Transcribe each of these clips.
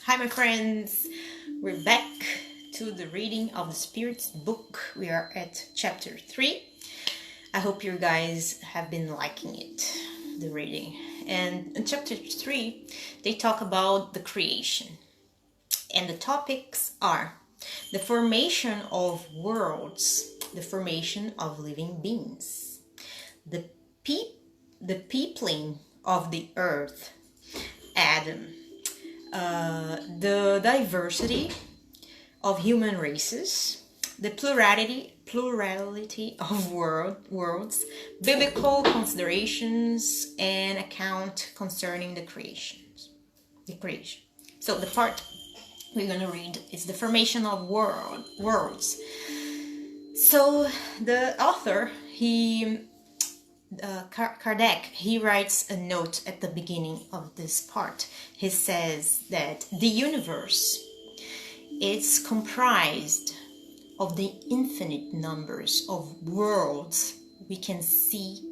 Hi my friends, we're back to the reading of the Spirit's book. We are at chapter 3. I hope you guys have been liking it, the reading. And in chapter 3, they talk about the creation. And the topics are the formation of worlds, the formation of living beings, the peopling of the earth, Adam, the diversity of human races, the plurality of worlds, biblical considerations, and account concerning the creation. So the part we're going to read is the formation of worlds. So the author, Kardec, he writes a note at the beginning of this part. He says that the universe is comprised of the infinite numbers of worlds we can see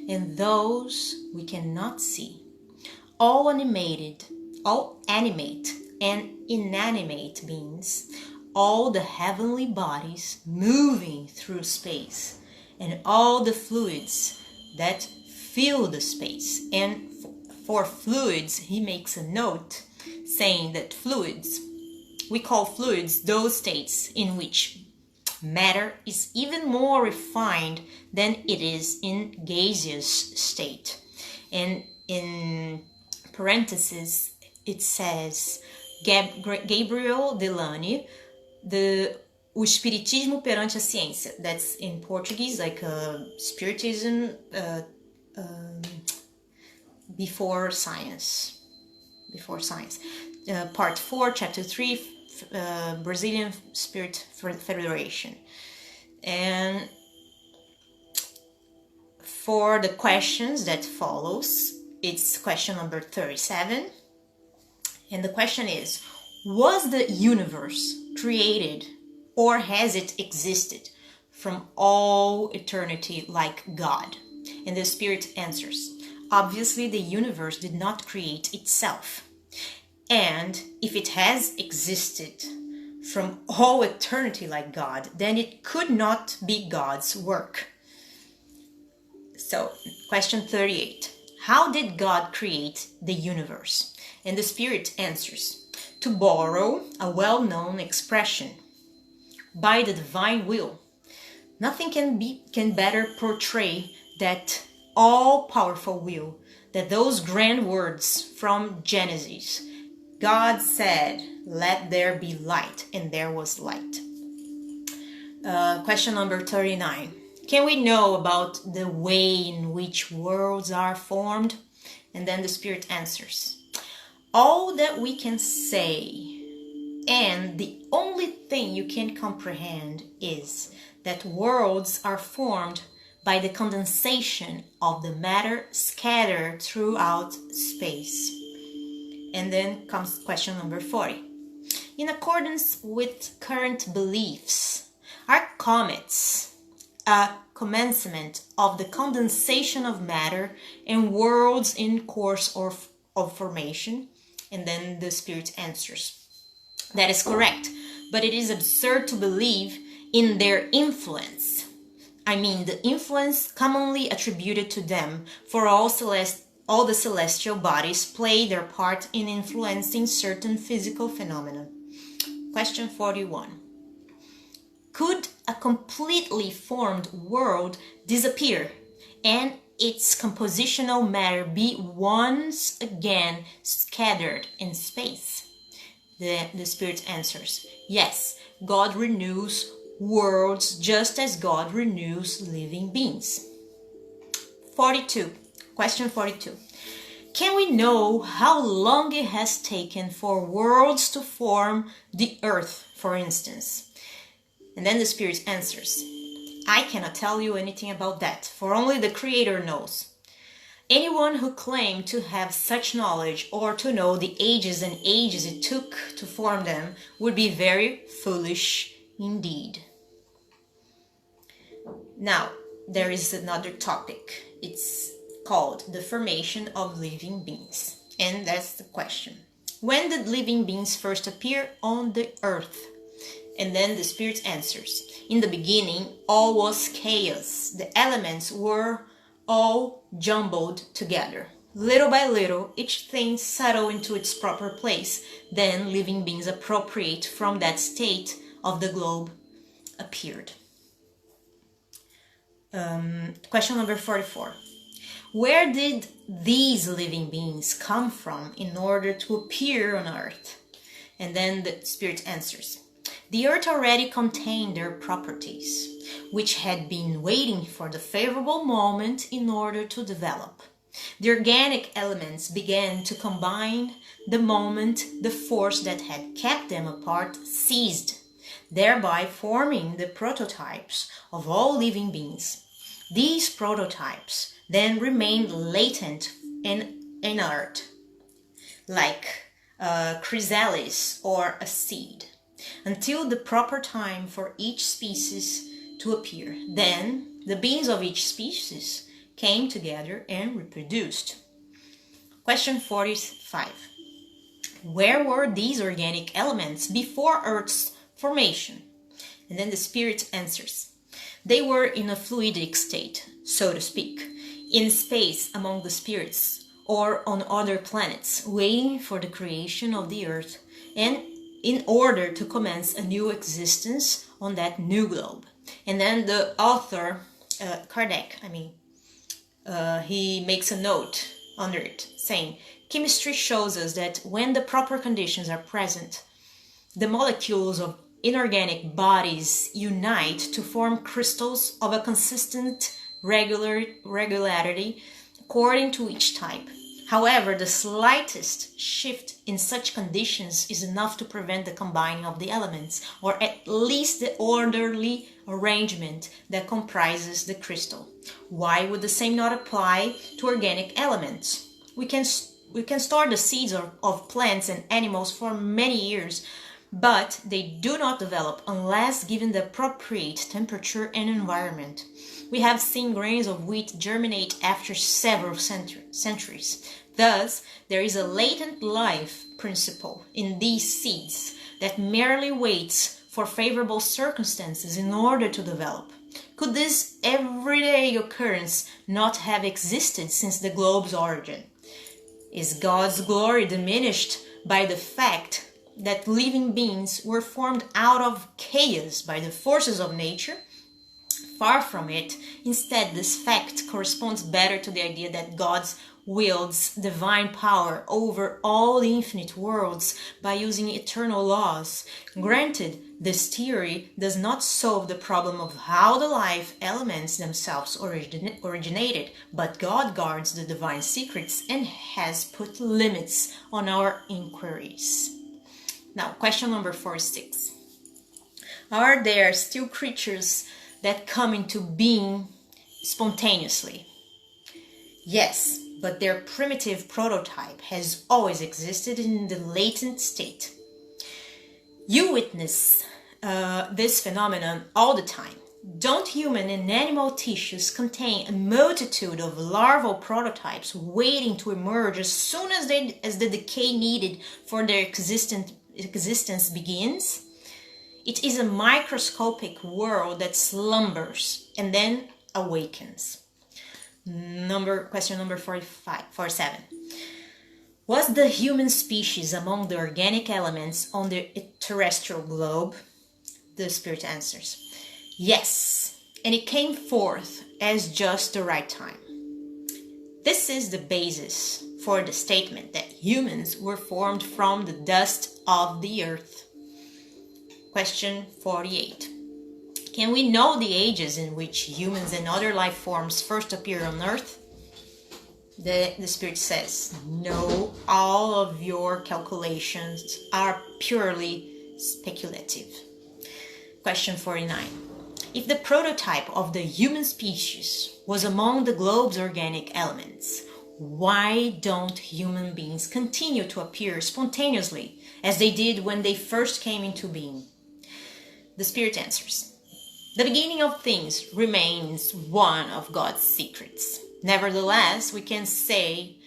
and those we cannot see, all animate and inanimate beings, all the heavenly bodies moving through space, and all the fluids that fill the space. And for fluids, he makes a note saying that we call fluids those states in which matter is even more refined than it is in gaseous state. And in parentheses, it says Gabriel Delany, o Espiritismo perante a ciência. That's in Portuguese, like Spiritism before science. Part 4, Chapter 3, Brazilian Spirit Federation. And for the questions that follows, it's question number 37. And the question is, was the universe created or has it existed from all eternity like God? And the Spirit answers, obviously the universe did not create itself. And if it has existed from all eternity like God, then it could not be God's work. So, question 38. How did God create the universe? And the Spirit answers, to borrow a well-known expression, by the divine will. Nothing can better portray that all-powerful will, that those grand words from Genesis. God said, let there be light, and there was light. Question number 39. Can we know about the way in which worlds are formed? And then the Spirit answers, all that we can say, and the only thing you can comprehend is that worlds are formed by the condensation of the matter scattered throughout space. And then comes question number 40. In accordance with current beliefs, are comets a commencement of the condensation of matter and worlds in course of formation? And then the Spirit answers, that is correct, but it is absurd to believe in their influence. I mean, the influence commonly attributed to them, for all the celestial bodies play their part in influencing certain physical phenomena. Question 41. Could a completely formed world disappear and its compositional matter be once again scattered in space? The Spirit answers, yes, God renews worlds just as God renews living beings. 42. Question 42. Can we know how long it has taken for worlds to form the earth, for instance? And then the Spirit answers, I cannot tell you anything about that, for only the Creator knows. Anyone who claimed to have such knowledge or to know the ages and ages it took to form them would be very foolish indeed. Now, there is another topic. It's called the formation of living beings. And that's the question. when did living beings first appear on the earth? And then the Spirit answers, in the beginning, all was chaos. The elements were all jumbled together. Little by little, each thing settled into its proper place. Then living beings appropriate from that state of the globe appeared. Question number 44. Where did these living beings come from in order to appear on earth? And then the Spirit answers, the earth already contained their properties, which had been waiting for the favorable moment in order to develop. The organic elements began to combine the moment the force that had kept them apart ceased, thereby forming the prototypes of all living beings. These prototypes then remained latent in earth, like a chrysalis or a seed, until the proper time for each species to appear. Then the beings of each species came together and reproduced. Question 45. Where were these organic elements before Earth's formation? And then the Spirit answers, they were in a fluidic state, so to speak, in space among the spirits or on other planets, waiting for the creation of the Earth and in order to commence a new existence on that new globe. And then the author, Kardec, he makes a note under it saying, chemistry shows us that when the proper conditions are present, the molecules of inorganic bodies unite to form crystals of a consistent regularity according to each type. However, the slightest shift in such conditions is enough to prevent the combining of the elements, or at least the orderly arrangement that comprises the crystal. Why would the same not apply to organic elements? We can store the seeds of plants and animals for many years, but they do not develop unless given the appropriate temperature and environment. We have seen grains of wheat germinate after several centuries. Thus, there is a latent life principle in these seeds that merely waits for favorable circumstances in order to develop. Could this everyday occurrence not have existed since the globe's origin? Is God's glory diminished by the fact that living beings were formed out of chaos by the forces of nature? Far from it. Instead, this fact corresponds better to the idea that God wields divine power over all the infinite worlds by using eternal laws. Granted, this theory does not solve the problem of how the life elements themselves originated, but God guards the divine secrets and has put limits on our inquiries. Now, question number 46. Are there still creatures that come into being spontaneously? Yes, but their primitive prototype has always existed in the latent state. You witness this phenomenon all the time. Don't human and animal tissues contain a multitude of larval prototypes waiting to emerge as soon as the decay needed for their existence begins? It is a microscopic world that slumbers and then awakens. Question number 47. Was the human species among the organic elements on the terrestrial globe? The Spirit answers, yes, and it came forth as just the right time. This is the basis for the statement that humans were formed from the dust of the earth. Question 48. Can we know the ages in which humans and other life forms first appear on earth? The Spirit says, no, all of your calculations are purely speculative. Question 49. If the prototype of the human species was among the globe's organic elements, why don't human beings continue to appear spontaneously as they did when they first came into being? The Spirit answers, the beginning of things remains one of God's secrets. Nevertheless, we can say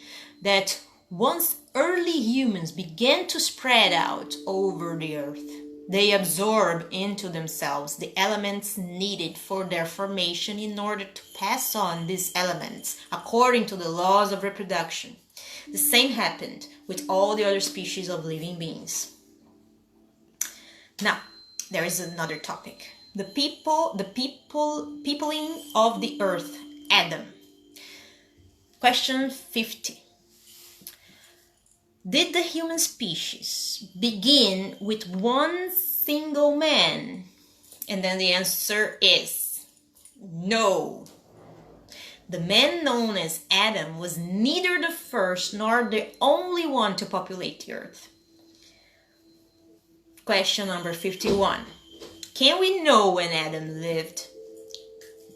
that Once early humans began to spread out over the earth, they absorb into themselves the elements needed for their formation in order to pass on these elements according to the laws of reproduction. The same happened with all the other species of living beings. Now, there is another topic. The peopling of the earth, Adam. Question 50. Did the human species begin with one single man? And then the answer is no. The man known as Adam was neither the first nor the only one to populate the earth. Question number 51. Can we know when Adam lived?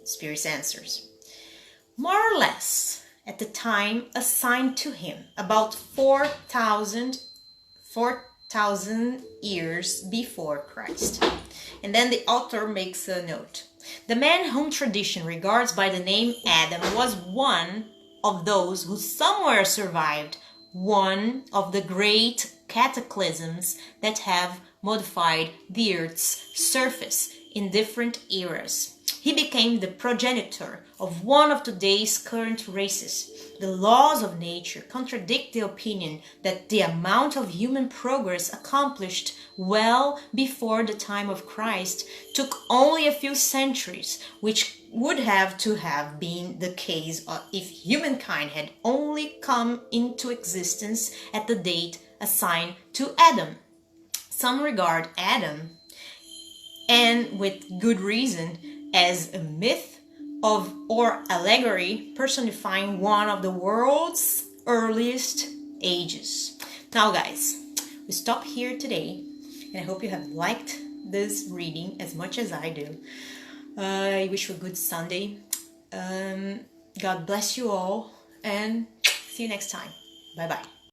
Spirit answers. More or less at the time assigned to him, about 4,000 years before Christ. And then the author makes a note. The man whom tradition regards by the name Adam was one of those who somewhere survived one of the great cataclysms that have modified the earth's surface in different eras. He became the progenitor of one of today's current races. The laws of nature contradict the opinion that the amount of human progress accomplished well before the time of Christ took only a few centuries, which would have to have been the case if humankind had only come into existence at the date assigned to Adam. Some regard Adam, and with good reason, as a myth of or allegory personifying one of the world's earliest ages. Now guys, we stop here today, and I hope you have liked this reading as much as I do. I wish you a good Sunday. God bless you all, and see you next time. Bye bye.